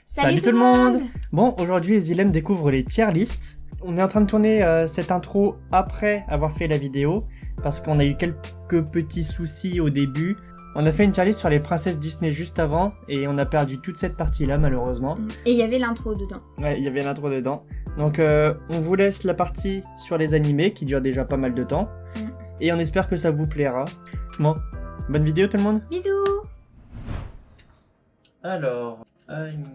Salut tout le monde. Bon, aujourd'hui Ezilem découvre les tier lists. On est en train de tourner cette intro après avoir fait la vidéo, parce qu'on a eu quelques petits soucis au début. On a fait une tier list sur les princesses Disney juste avant, et on a perdu toute cette partie-là malheureusement. Et il y avait l'intro dedans. Ouais, il y avait l'intro dedans. Donc on vous laisse la partie sur les animés, qui dure déjà pas mal de temps. Et on espère que ça vous plaira. Bon, bonne vidéo tout le monde. Bisous. Alors, animé.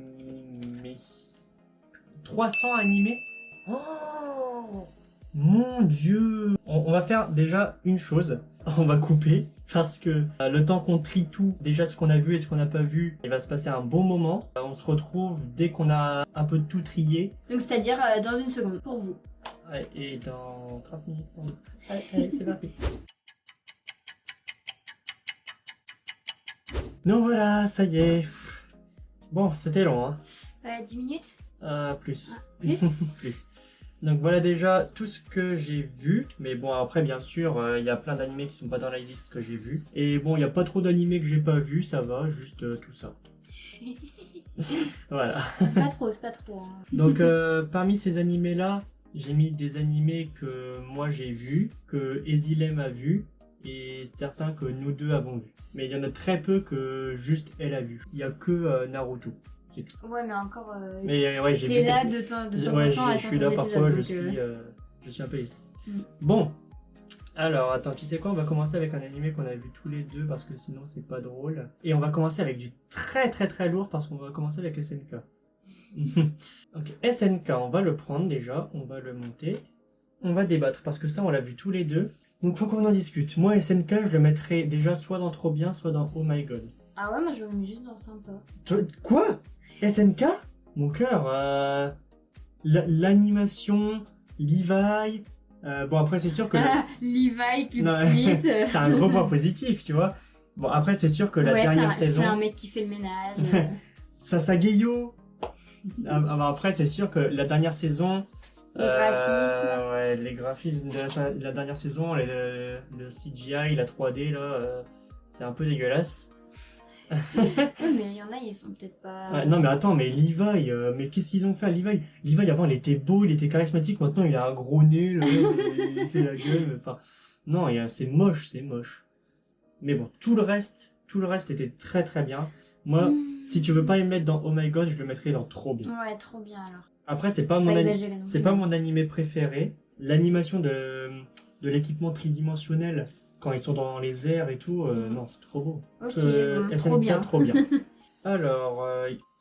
300 animés. Oh mon dieu. On va faire déjà une chose. On va couper parce que le temps qu'on trie tout, déjà ce qu'on a vu et ce qu'on n'a pas vu, il va se passer un bon moment. On se retrouve dès qu'on a un peu tout trié. Donc c'est-à-dire dans une seconde, pour vous. Ouais, et dans 30 minutes pour nous. Allez, c'est parti. Donc voilà, ça y est. Bon, c'était long, hein. 10 minutes. Plus. Plus. Plus. Donc voilà déjà tout ce que j'ai vu. Mais bon, après, bien sûr, il y a plein d'animés qui sont pas dans la liste que j'ai vu. Et bon, il n'y a pas trop d'animés que j'ai pas vu, ça va, juste tout ça. Voilà. C'est pas trop, c'est pas trop. Hein. Donc parmi ces animés-là, j'ai mis des animés que moi j'ai vus, que Ezilem a vu, et certains que nous deux avons vus. Mais il y en a très peu que juste elle a vu. Il y a que Naruto. C'est tout. Ouais, mais encore. Mais ouais, j'ai t'es vu là quelques- de temps Ouais, en temps à je suis là certains parfois, épisodes, je suis un peu distrait. Mm. Bon, alors attends, tu sais quoi, on va commencer avec un animé qu'on a vu tous les deux parce que sinon c'est pas drôle. Et on va commencer avec du très très très lourd parce qu'on va commencer avec SNK. Donc SNK, on va le prendre déjà, on va le monter. On va débattre parce que ça on l'a vu tous les deux. Donc faut qu'on en discute. Moi SNK je le mettrais déjà soit dans Trop Bien, soit dans Oh My God. Ah ouais, moi je l'aurais mis juste dans sympa. Quoi? SNK? Mon cœur, l'animation, Levi. Bon après c'est sûr que Levi tout Non, de suite. c'est un gros point positif, tu vois. Bon après c'est sûr que la dernière c'est saison, un mec qui fait le ménage. Sasageyo. Bah, après c'est sûr que la dernière saison. Les graphismes. Ouais, les graphismes de la dernière saison, le CGI, la 3D là, c'est un peu dégueulasse. Ouais, mais il y en a, ils sont peut-être pas. Ouais, non mais attends, mais Levi, mais qu'est-ce qu'ils ont fait à Levi? Levi avant il était beau, il était charismatique, maintenant il a un gros nez, là, il fait la gueule, enfin... Non, c'est moche, c'est moche. Mais bon, tout le reste était très très bien. Moi, si tu veux pas le mettre dans Oh My God, je le mettrais dans Trop Bien. Ouais, trop bien alors. Après, c'est pas mon animé préféré. L'animation de l'équipement tridimensionnel, quand ils sont dans les airs et tout, non, c'est trop beau. Ok, SNK, trop bien. trop bien. Alors,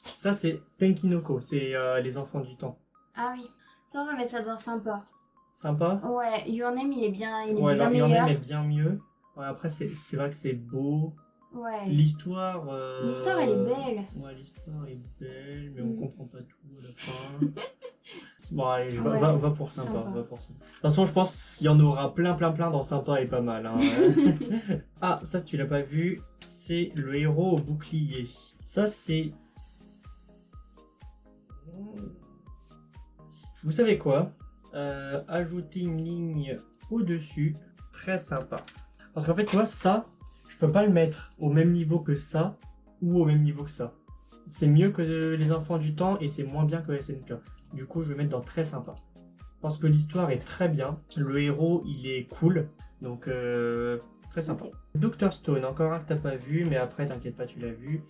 ça c'est Tenkinoko, c'est les enfants du temps. Ah oui, ça on va mettre ça dans sympa. Sympa. Ouais, Your Name il est bien Ouais, bien Your meilleur. Name est bien mieux. Ouais, après, c'est vrai que c'est beau. Ouais. L'histoire... L'histoire elle est belle. Ouais, l'histoire est belle, mais on comprend pas tout à la fin. Bon, allez, Ouais, va pour sympa, sympa. va pour sympa. De toute façon, je pense qu'il y en aura plein dans sympa et pas mal. Hein. Ah, ça, tu l'as pas vu, c'est le héros au bouclier. Ça, c'est... Vous savez quoi? Ajouter une ligne au-dessus, très sympa. Parce qu'en fait, tu vois, ça, je peux pas le mettre au même niveau que ça, ou au même niveau que ça. C'est mieux que les enfants du temps, et c'est moins bien que SNK. Du coup, je vais mettre dans très sympa. Parce que l'histoire est très bien, le héros, il est cool, donc très sympa. Okay. Dr Stone, encore un que t'as pas vu, mais après, t'inquiète pas, tu l'as vu.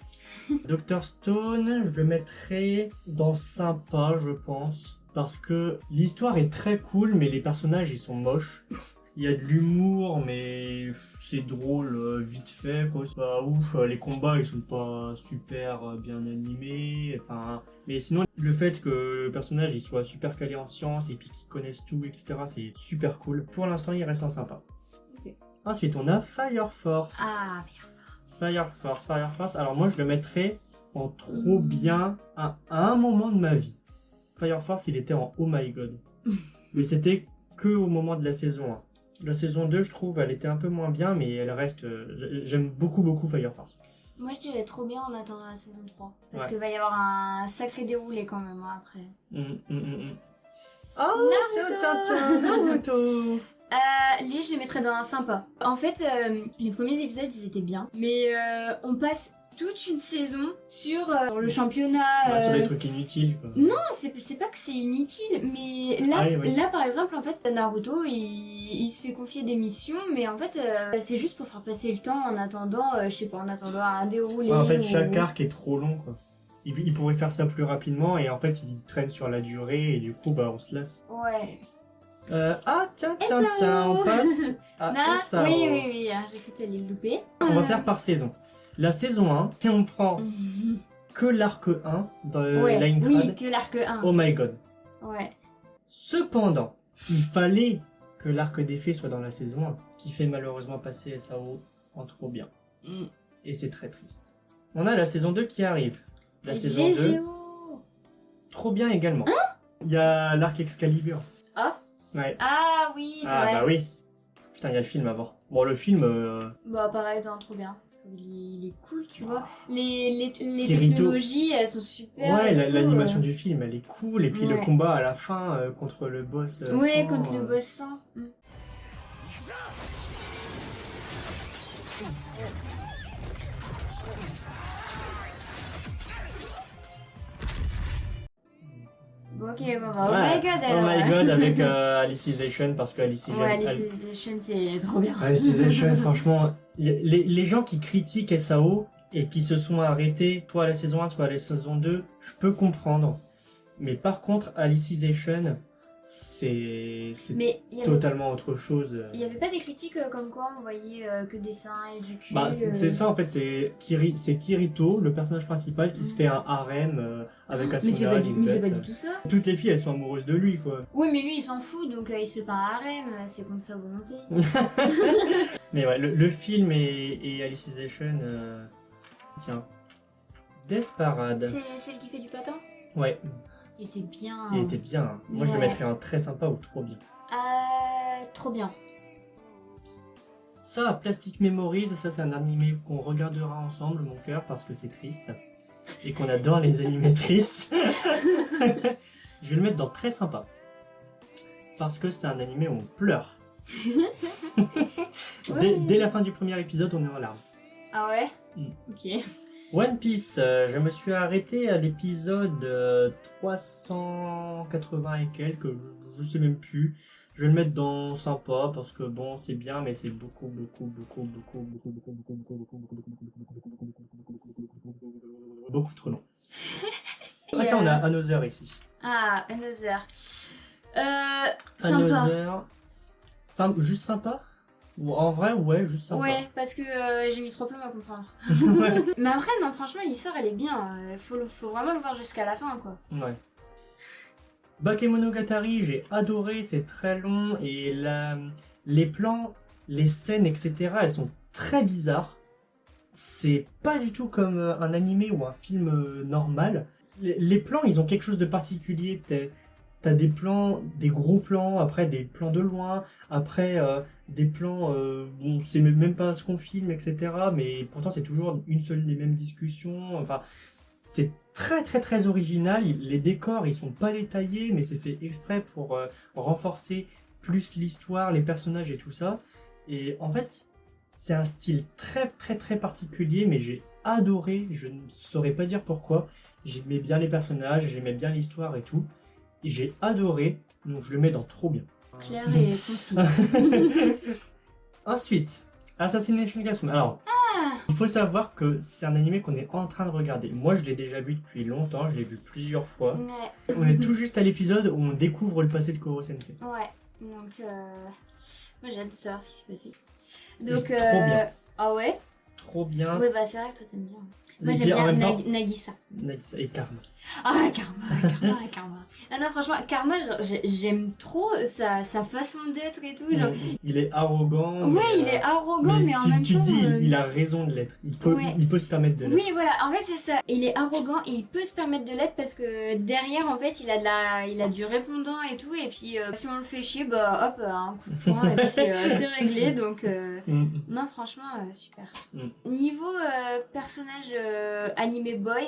Dr Stone, je le mettrai dans sympa, je pense. Parce que l'histoire est très cool, mais les personnages, ils sont moches. Il y a de l'humour, mais c'est drôle vite fait, quoi. C'est pas ouf, les combats, ils sont pas super bien animés. Enfin, mais sinon, le fait que le personnage, il soit super calé en sciences et puis qu'il connaisse tout, etc., c'est super cool. Pour l'instant, il reste en sympa. Okay. Ensuite, on a Fire Force. Ah, Fire Force. Alors moi, je le mettrais en trop bien à un moment de ma vie. Fire Force, il était en Oh My God. Mais c'était que au moment de la saison 1. La saison 2, je trouve, elle était un peu moins bien, mais elle reste... J'aime beaucoup Fire Force. Moi, je dirais trop bien en attendant la saison 3. Parce qu'il va y avoir un sacré déroulé quand même, hein, après. Oh, tiens, Naruto. Lui, je le mettrais dans un sympa. En fait, les premiers épisodes, ils étaient bien. Mais on passe toute une saison sur le championnat. Sur des trucs inutiles, quoi. Non, c'est pas que c'est inutile, mais là, oui. là par exemple, en fait, Naruto, il se fait confier des missions, mais en fait, c'est juste pour faire passer le temps en attendant, je sais pas, en attendant un déroulé. En fait, ou... chaque arc est trop long, quoi. Il pourrait faire ça plus rapidement, et en fait, il traîne sur la durée, et du coup, bah, on se lasse. Ouais. Tiens, SAO. on passe à SAO. Oui, j'ai cru que t'allais le louper. On va faire par saison. La saison 1, si on prend que l'arc 1 dans Line Trad, oui, que l'arc 1. oh my god. Ouais. Cependant, il fallait que l'arc des fées soit dans la saison 1, qui fait malheureusement passer SAO en trop bien. Et c'est très triste. On a la saison 2 qui arrive. La saison 2, trop bien également. Il y a l'arc Excalibur. Ah Ouais. Ah oui, c'est vrai. Ah bah oui. Putain, il y a le film avant. Bon, le film... Bah pareil, trop bien. Il est cool, tu vois. Les Kirito. technologies, elles sont super. Ouais, et tout, l'animation du film, elle est cool. Et puis le Ouais. combat à la fin contre le boss. Ouais, sang, contre le boss sang. Ok, bon bah, oh Ouais. my god Oh alors. my god, avec Alicization, parce que Alicization... Ouais, Alicization, c'est trop bien. Alicization, franchement, les gens qui critiquent SAO et qui se sont arrêtés soit à la saison 1, soit à la saison 2, je peux comprendre. Mais par contre, Alicization, c'est Mais il y avait, totalement autre chose. il y avait pas des critiques comme quoi on voyait que des seins et du cul. Bah, c'est ça en fait, c'est Kirito, le personnage principal, qui se fait un harem avec Asuna, Mais c'est pas Lisbeth. du tout ça. Toutes les filles, elles sont amoureuses de lui, quoi. Oui, mais lui il s'en fout donc il se fait pas un harem, c'est contre sa volonté. Mais ouais, le film et Alicization, tiens, Desparade. C'est celle qui fait du patin. Ouais, Il était bien. il était bien. Hein. Moi, je le Ouais. mettrais un très sympa ou trop bien. Trop bien. Ça, Plastic Memories, ça c'est un animé qu'on regardera ensemble, mon cœur, parce que c'est triste. Et qu'on adore les animés tristes. Je vais le mettre dans très sympa. Parce que c'est un animé où on pleure. Dès la fin du premier épisode, on est en larmes. Ah ouais. Ok. One Piece, je me suis arrêté à l'épisode 380 et quelques, je sais même plus. Je vais le mettre dans sympa parce que bon, c'est bien, mais c'est beaucoup trop long. Ah tiens, on a Another ici. Ah, Another. Sympa. Juste sympa? Ou en vrai, ouais, juste sympa. Ouais, parce que j'ai mis 3 plombs à comprendre. Ouais. Mais après, non, franchement, l'histoire elle est bien. Faut vraiment le voir jusqu'à la fin, quoi. Ouais. Bakemonogatari, j'ai adoré, c'est très long et les plans, les scènes, etc., elles sont très bizarres. C'est pas du tout comme un animé ou un film normal. Les plans, ils ont quelque chose de particulier. T'as des plans, des gros plans, après des plans de loin, après des plans, bon, c'est même pas ce qu'on filme, etc. Mais pourtant, c'est toujours une seule des mêmes discussions. Enfin, c'est très original. Les décors, ils sont pas détaillés, mais c'est fait exprès pour renforcer plus l'histoire, les personnages et tout ça. Et en fait, c'est un style très particulier, mais j'ai adoré. Je ne saurais pas dire pourquoi. J'aimais bien les personnages, j'aimais bien l'histoire et tout. Et j'ai adoré, donc je le mets dans trop bien. Clair et concis. Ensuite, Assassination Classroom. Alors, il faut savoir que c'est un animé qu'on est en train de regarder. Moi, je l'ai déjà vu depuis longtemps, je l'ai vu plusieurs fois. Ouais. On est tout juste à l'épisode où on découvre le passé de Koro Sensei. Ouais. Donc, moi j'ai hâte de savoir ce qui s'est passé. Donc, Trop bien. Ah ouais? Trop bien. Ouais, bah c'est vrai que toi t'aimes bien. Moi Et j'aime en bien même temps, Nagisa. Nagisa et Karma. Ah, Karma. Ah non, franchement, Karma, j'aime trop sa façon d'être et tout. Genre... Il est arrogant. Ouais, il est arrogant, mais en même tu temps... dis, il a raison de l'être. Il peut se permettre de l'être. Oui, voilà, en fait c'est ça. Il est arrogant et il peut se permettre de l'être parce que derrière, en fait, il a du répondant et tout. Et puis, si on le fait chier, bah hop, un coup de poing et puis c'est réglé. Donc, non, franchement, super. Niveau personnage animé boys...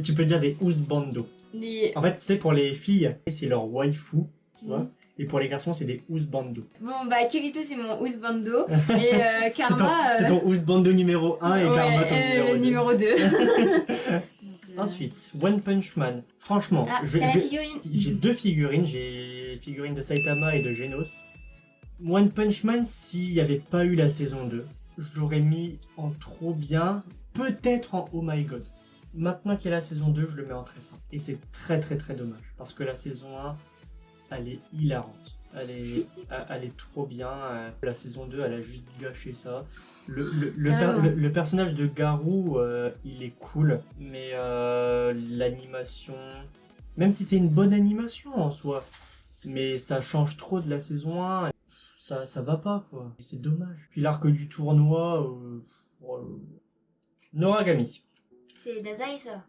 Tu peux dire des husbando. En fait, c'est pour les filles, c'est leur waifu, tu vois. Et pour les garçons, c'est des husbando. Bon, bah, Kirito, c'est mon husbando. Et Karma. C'est ton husbando numéro 1 et Karma ton numéro 2. numéro 2. Ensuite, One Punch Man. Franchement, Ah, t'as la figurine. j'ai 2 figurines. J'ai figurine de Saitama et de Genos. One Punch Man, s'il n'y avait pas eu la saison 2, je l'aurais mis en trop bien, peut-être en Oh My God. Maintenant qu'il y a la saison 2, je le mets en très simple. Et c'est très très très dommage. Parce que la saison 1, elle est hilarante. Elle est trop bien. La saison 2, elle a juste gâché ça. Le personnage de Garou, il est cool. Mais l'animation... Même si c'est une bonne animation en soi. Mais ça change trop de la saison 1. Ça va pas, quoi. C'est dommage. Puis l'arc du tournoi... Noragami. C'est Dazai, ça.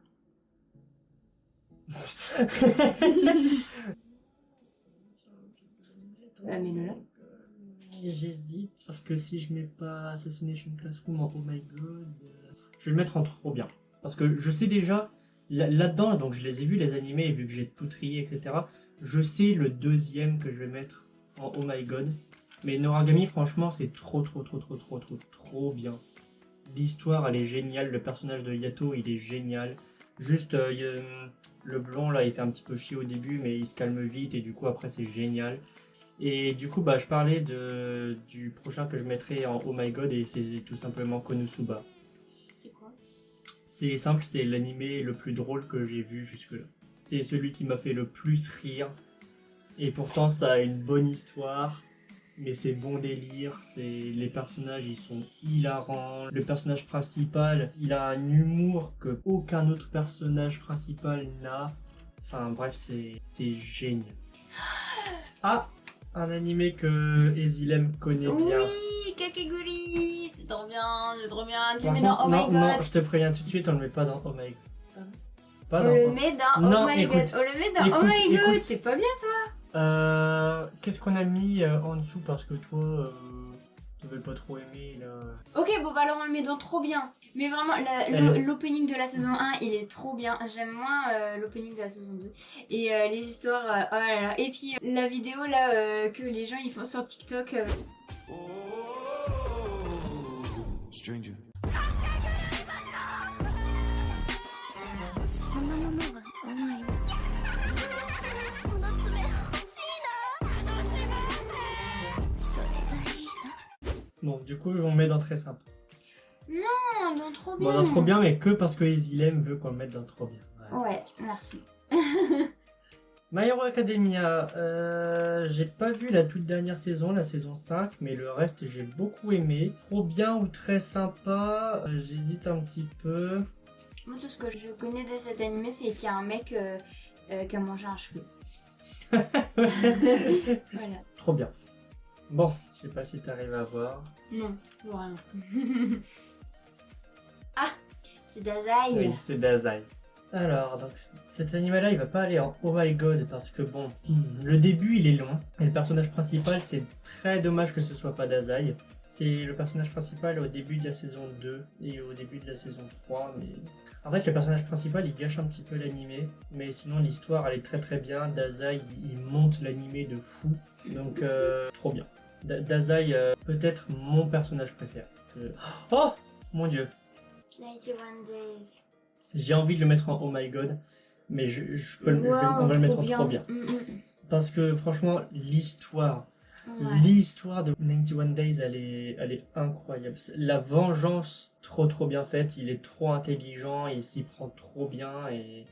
Ah, mais là. J'hésite parce que si je mets pas Assassination Classroom en Oh My God, je vais le mettre en trop bien. Parce que je sais déjà, là-dedans, donc je les ai vus les animés, vu que j'ai tout trié, etc. Je sais le deuxième que je vais mettre en Oh My God. Mais Noragami, franchement, c'est trop bien. L'histoire, elle est géniale. Le personnage de Yato, il est génial. Juste, le blond, là, il fait un petit peu chier au début, mais il se calme vite et du coup, après, c'est génial. Et du coup, bah, je parlais du prochain que je mettrai en Oh My God et c'est tout simplement Konosuba. C'est quoi? C'est simple, c'est l'animé le plus drôle que j'ai vu jusque-là. C'est celui qui m'a fait le plus rire. Et pourtant, ça a une bonne histoire. Mais c'est bon délire, les personnages ils sont hilarants. Le personnage principal, il a un humour que aucun autre personnage principal n'a. Enfin bref, c'est génial. Ah, un animé que Ezilem connaît bien. Oui, Kakeguri, c'est trop bien, c'est trop bien. Tu Par mets contre, dans Oh My God. non, je te préviens tout de suite, on le met pas dans Oh My God. Pas On dans le met dans Non, Oh My écoute, God. On le met dans Oh écoute, My God. écoute. C'est pas bien, toi? Qu'est-ce qu'on a mis en dessous parce que toi, tu veux pas trop aimer là. Ok, bon, bah alors on le met dans trop bien. Mais vraiment, l'opening de la saison 1, il est trop bien. J'aime moins l'opening de la saison 2. Et les histoires, oh là là. Et puis la vidéo là que les gens ils font sur TikTok. Stranger. Bon, du coup, on met dans très simple. Non, dans trop bien. Bon, dans trop bien, mais que parce que Ezilem veut qu'on le mette dans trop bien. Voilà. Ouais, merci. My Hero Academia, j'ai pas vu la toute dernière saison, la saison 5, mais le reste j'ai beaucoup aimé. Trop bien ou très sympa, j'hésite un petit peu. Moi, tout ce que je connais de cet animé, c'est qu'il y a un mec qui a mangé un cheveu. Voilà. Trop bien. Bon, je sais pas si t'arrives à voir. Non, rien. Ah, c'est Dazai. Oui, c'est Dazai. Alors, donc cet animal-là, il va pas aller en Oh My God parce que bon, le début il est long et le personnage principal, c'est très dommage que ce soit pas Dazai. C'est le personnage principal au début de la saison 2 et au début de la saison 3, mais en fait le personnage principal il gâche un petit peu l'animé, mais sinon l'histoire elle est très très bien. Dazai il monte l'animé de fou, donc trop bien. Dazai peut-être mon personnage préféré. Oh mon dieu, 91 Days. j'ai envie de le mettre en Oh My God, mais on va le mettre en trop bien. Parce que franchement, l'histoire de 91 Days, elle est incroyable. La vengeance, trop bien faite. Il est trop intelligent, il s'y prend trop bien et...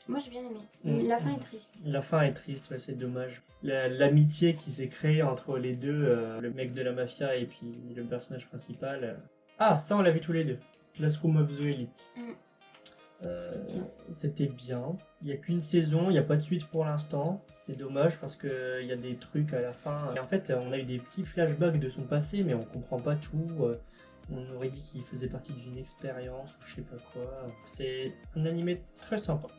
Moi j'ai bien aimé. La fin est triste. La fin est triste, ouais, c'est dommage. L'amitié qui s'est créée entre les deux, le mec de la mafia et puis le personnage principal. Ah, ça on l'a vu tous les deux. Classroom of the Elite. C'était bien. Il n'y a qu'une saison, il n'y a pas de suite pour l'instant. C'est dommage parce qu'il y a des trucs à la fin. Et en fait, on a eu des petits flashbacks de son passé, mais on comprend pas tout. On aurait dit qu'il faisait partie d'une expérience ou je sais pas quoi. C'est un animé très sympa.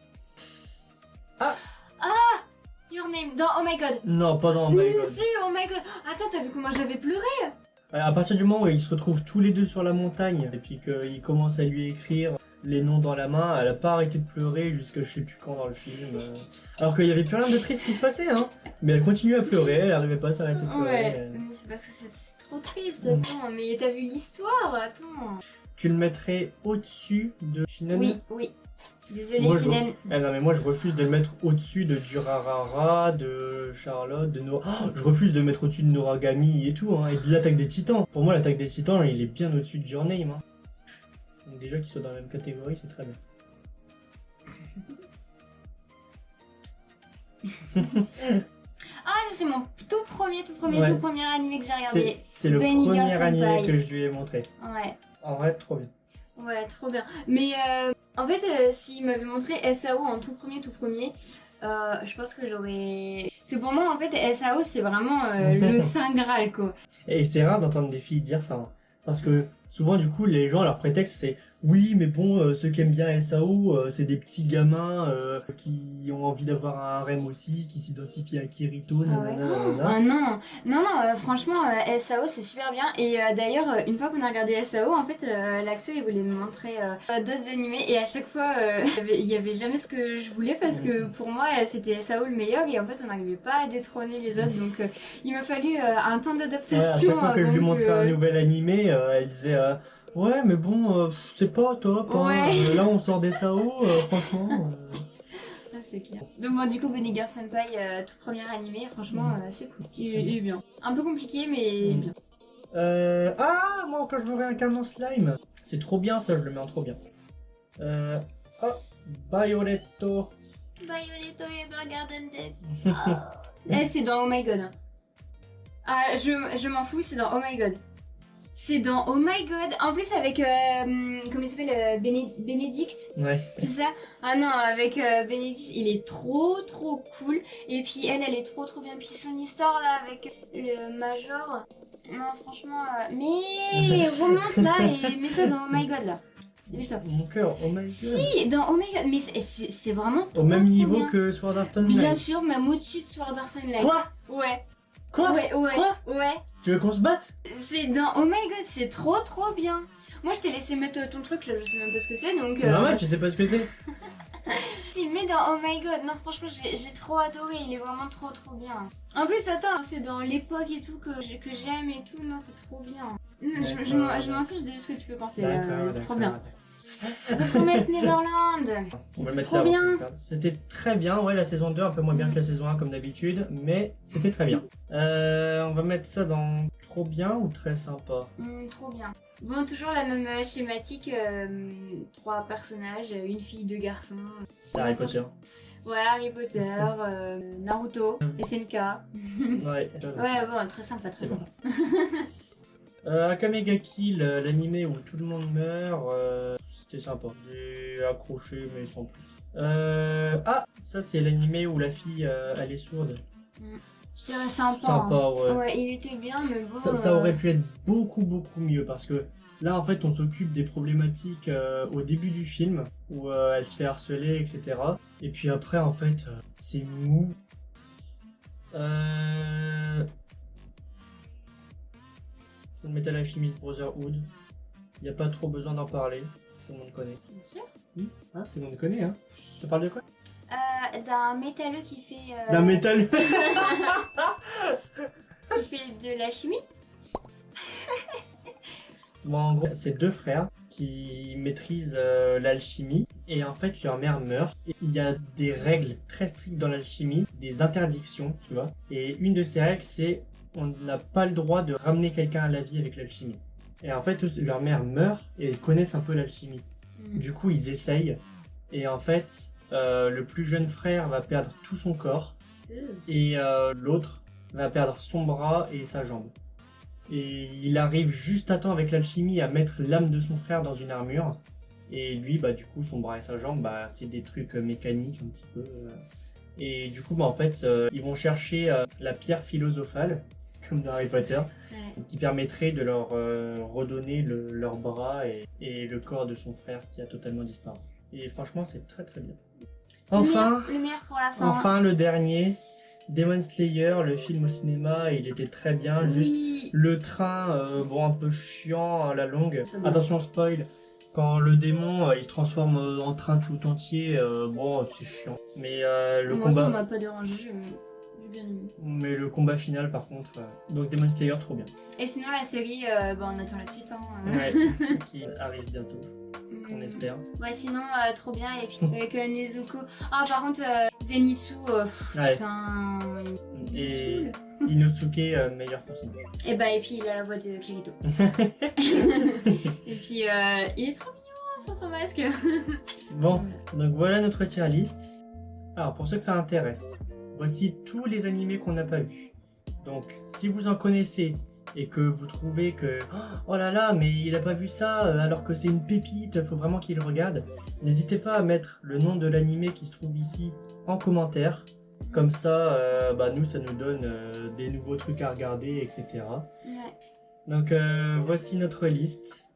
Your Name dans Oh My God. Non, pas dans Oh My God. Si, Oh My God. Attends, t'as vu comment j'avais pleuré? À partir du moment où ils se retrouvent tous les deux sur la montagne et puis qu'ils commencent à lui écrire les noms dans la main, elle a pas arrêté de pleurer jusqu'à je sais plus quand dans le film. Alors qu'il y avait plus rien de triste qui se passait, hein. Mais elle continuait à pleurer, elle arrivait pas à s'arrêter de pleurer. Ouais, mais c'est parce que c'est trop triste, attends, mais t'as vu l'histoire, attends. Tu le mettrais au-dessus de Shinen? Oui. Désolée, Moi, Shinen. non, mais moi je refuse de le mettre au-dessus de Durarara, de Charlotte, de Nora. Oh, je refuse de le mettre au-dessus de Noragami et tout, hein, et de l'attaque des titans. Pour moi, l'attaque des titans, il est bien au-dessus de Your Name. Hein. Donc déjà qu'ils soient dans la même catégorie, c'est très bien. Ah, ça c'est mon tout premier animé que j'ai regardé. C'est le Bunny Girl premier animé Senpai. que je lui ai montré. Ouais. En vrai, trop bien. Ouais, trop bien. Mais en fait, s'il m'avait montré SAO en tout premier, je pense que j'aurais... C'est pour moi, en fait, SAO, c'est vraiment le Saint Graal, quoi. Et c'est rare d'entendre des filles dire ça. Hein. Parce que souvent, du coup, les gens, leur prétexte, c'est oui, mais bon, ceux qui aiment bien SAO, c'est des petits gamins qui ont envie d'avoir un harem aussi, qui s'identifient à Kirito, nanana. Ah non, franchement, SAO c'est super bien. Et d'ailleurs, une fois qu'on a regardé SAO, en fait, l'Axo il voulait me montrer d'autres animés et à chaque fois, il y avait jamais ce que je voulais parce que pour moi, c'était SAO le meilleur et en fait, on n'arrivait pas à détrôner les autres. Donc, il m'a fallu un temps Ouais, à d'adaptation. chaque fois que je lui montrais un nouvel animé, elle disait ouais, mais bon, c'est pas top. Hein. Ouais. Là, on sort des SAO, franchement. Ah, c'est clair. Donc, moi, du coup, Bunny Girl Senpai, tout premier animé, franchement, c'est cool. Il est bien. Un peu compliqué, mais bien. Ah, moi, quand je me réincarne en slime. C'est trop bien, ça, je le mets en trop bien. Oh, Violetto. Violetto Evergarden Death. C'est dans Oh My God. Ah, je m'en fous, c'est dans Oh My God. C'est dans Oh My God. En plus avec, comment il s'appelle, Bénédicte. Ouais. C'est ça? Ah non, avec Bénédicte, il est trop cool. Et puis elle est trop bien. Puis son histoire là avec le Major. Non, franchement, mais remonte là et mets ça dans Oh My God là. Dépêche-toi. Mon cœur, oh my god. Si, dans Oh My God, mais c'est vraiment trop Au même niveau bien. que Sword Art Online. Bien sûr, même au-dessus de Sword Art Online. Quoi? Ouais. Quoi? Ouais. Quoi? Tu veux qu'on se batte? C'est dans Oh My God, c'est trop bien. Moi, je t'ai laissé mettre ton truc là, je sais même pas ce que c'est donc. C'est normal, tu sais pas ce que c'est. Si, mais dans Oh My God, non, franchement, j'ai trop adoré, il est vraiment trop bien. En plus, attends, c'est dans l'époque et tout que j'aime et tout, non, c'est trop bien. Je m'en fiche de ce que tu peux penser là, c'est trop bien. The Promised Neverland. On va le mettre trop là, bien. C'était très bien, ouais, la saison 2 un peu moins bien que la saison 1 comme d'habitude, mais c'était très bien. On va mettre ça dans trop bien ou très sympa? Trop bien. Bon, toujours la même schématique, 3 personnages, une fille, 2 garçons. C'est Harry Potter. Ouais, Harry Potter, Naruto, SNK. Ouais. Ouais, bon, très sympa. Akame ga Kill, l'animé où tout le monde meurt, c'était sympa. J'ai accroché mais sans plus. Ah, ça c'est l'animé où la fille elle est sourde. Je dirais sympa. Sympa, hein. ouais. Ouais, il était bien, mais bon. Ça aurait pu être beaucoup mieux parce que là en fait on s'occupe des problématiques au début du film où elle se fait harceler, etc. Et puis après en fait c'est mou. Full Metal Alchemist Brotherhood. Il n'y a pas trop besoin d'en parler. Tout le monde connaît. Bien sûr. Hein, tout le monde connaît, hein. Ça parle de quoi? D'un métalleux qui fait. D'un métal. Qui fait de la chimie. Bon, en gros, c'est 2 frères qui maîtrisent l'alchimie et en fait leur mère meurt. Et il y a des règles très strictes dans l'alchimie, des interdictions, tu vois. Et une de ces règles, c'est on n'a pas le droit de ramener quelqu'un à la vie avec l'alchimie. Et en fait, leur mère meurt et ils connaissent un peu l'alchimie. Du coup, ils essayent. Et en fait, le plus jeune frère va perdre tout son corps et l'autre va perdre son bras et sa jambe. Et il arrive juste à temps avec l'alchimie à mettre l'âme de son frère dans une armure. Et lui, bah du coup, son bras et sa jambe, bah c'est des trucs mécaniques un petit peu. Et du coup, bah en fait, ils vont chercher la pierre philosophale, comme dans Harry Potter, qui permettrait de leur redonner leur bras et le corps de son frère qui a totalement disparu. Et franchement, c'est très bien. Enfin, Le meilleur pour la fin. enfin le dernier. Demon Slayer, le film au cinéma, il était très bien. Oui. Juste le train, bon, un peu chiant à la longue. Ça va. Attention, spoil. Quand le démon il se transforme en train tout entier, bon c'est chiant. Mais le Moi, ça combat, m'a pas dérangé, j'ai bien aimé. mais le combat final par contre, donc Demon Slayer trop bien. Et sinon, la série, on attend la suite. Hein. Ouais, qui arrive bientôt, on Mm. espère. Ouais, sinon, trop bien. Et puis avec Nezuko. Ah, par contre, Zenitsu, Ouais. putain. il Et me saoule. Inosuke, meilleur personnage. Et bah, et puis il a la voix de Kirito. Et puis, il est trop mignon sans son masque. Bon, donc voilà notre tier list. Alors pour ceux que ça intéresse, voici tous les animés qu'on n'a pas vus. Donc si vous en connaissez et que vous trouvez que oh là là mais il a pas vu ça alors que c'est une pépite, faut vraiment qu'il le regarde, n'hésitez pas à mettre le nom de l'animé qui se trouve ici en commentaire. Comme ça, nous ça nous donne des nouveaux trucs à regarder, etc. Ouais. Donc voici notre liste.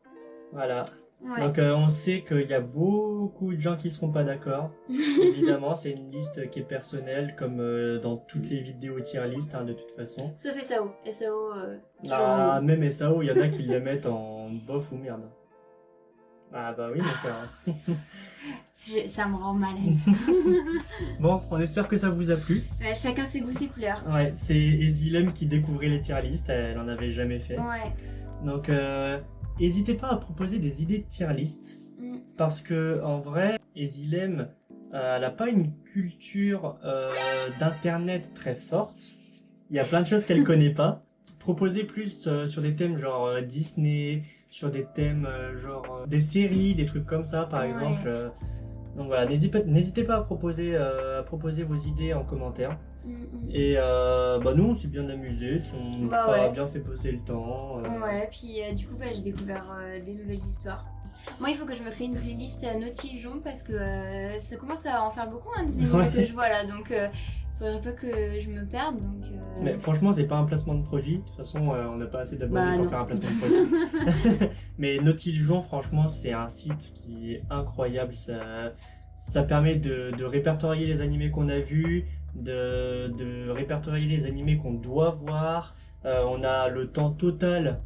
Voilà. Ouais. Donc on sait qu'il y a beaucoup de gens qui seront pas d'accord. Évidemment, c'est une liste qui est personnelle, comme dans toutes les vidéos tier list, hein, de toute façon. Sauf SAO. SAO, toujours Ah, mieux. même SAO, il y en a qui le mettent en bof ou merde. Ah bah oui, mon frère. Ça me rend malade. Bon, on espère que ça vous a plu. Chacun ses goûts, ses couleurs. Ouais, c'est Ezilem qui découvrait les tier list, elle en avait jamais fait. Ouais. Donc, n'hésitez pas à proposer des idées de tier list. Mm. Parce que en vrai, Ezilem, elle n'a pas une culture d'internet très forte. Il y a plein de choses qu'elle connaît pas. Proposez plus sur des thèmes genre Disney, sur des thèmes genre des séries, des trucs comme ça par Ouais. exemple. Donc voilà, n'hésitez pas à proposer vos idées en commentaire. Mm, Et nous on s'est bien amusé, on Bah a ouais. bien fait passer le temps. Ouais, puis du coup, j'ai découvert des nouvelles histoires. Moi, il faut que je me fais une playlist Nautijon parce que ça commence à en faire beaucoup, hein, des animés Ouais. que je vois là. Donc, faudrait pas que je me perde. Donc, Mais franchement, c'est pas un placement de produit. De toute façon, on n'a pas assez d'abonnés Bah, pour non. faire un placement de produit. Mais Nautijon, franchement, c'est un site qui est incroyable. Ça permet de répertorier les animés qu'on a vus, de répertorier les animés qu'on doit voir. On a le temps total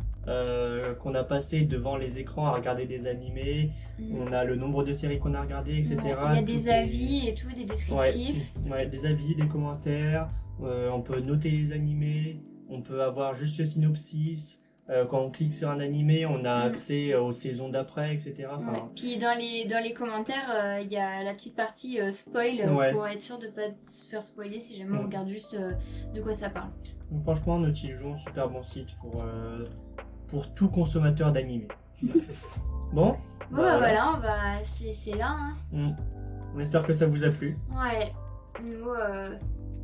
qu'on a passé devant les écrans à regarder des animés. On a le nombre de séries qu'on a regardées, etc. ouais, il y a des Tout est- avis et tout, des descriptifs. Ouais, des avis, des commentaires, on peut noter les animés, on peut avoir juste le synopsis. Quand on clique sur un animé, on a accès aux saisons d'après, etc. Enfin, Ouais. Puis dans les commentaires, il y a la petite partie spoil Ouais. pour être sûr de pas se faire spoiler si jamais on Mm. regarde juste de quoi ça parle. donc franchement, Nautijon, super bon site pour tout consommateur d'animé. Bon, Bon, bah voilà, c'est là. Hein. Mm. On espère que ça vous a plu, Ouais, nous,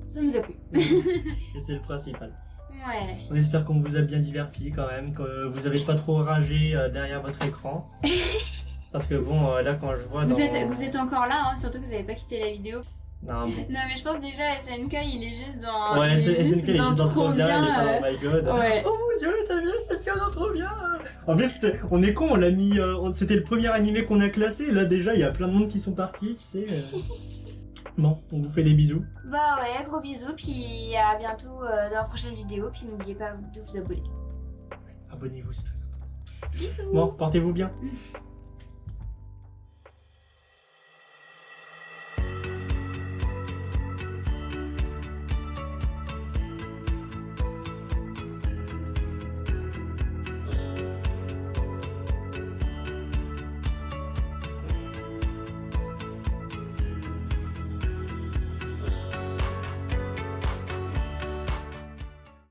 ça nous a plu. et c'est le principal. Ouais. On espère qu'on vous a bien diverti quand même, que vous avez pas trop ragé derrière votre écran. Parce que bon, là quand je vois Vous êtes encore là, hein, surtout que vous avez pas quitté la vidéo. Non, bon. Non, mais je pense déjà SNK, il est juste dans. Ouais, SNK il est juste dans trop bien, il est pas euh, dans My God. Ouais. Oh mon dieu, t'as bien SNK dans trop bien. En plus, on est con, on l'a mis. C'était le premier animé qu'on a classé. Là déjà, il y a plein de monde qui sont partis, tu sais. Bon, on vous fait des bisous. Bah ouais, gros bisous, puis à bientôt dans la prochaine vidéo, puis n'oubliez pas de vous abonner. Abonnez-vous, c'est très important. Bisous. Bon, portez-vous bien.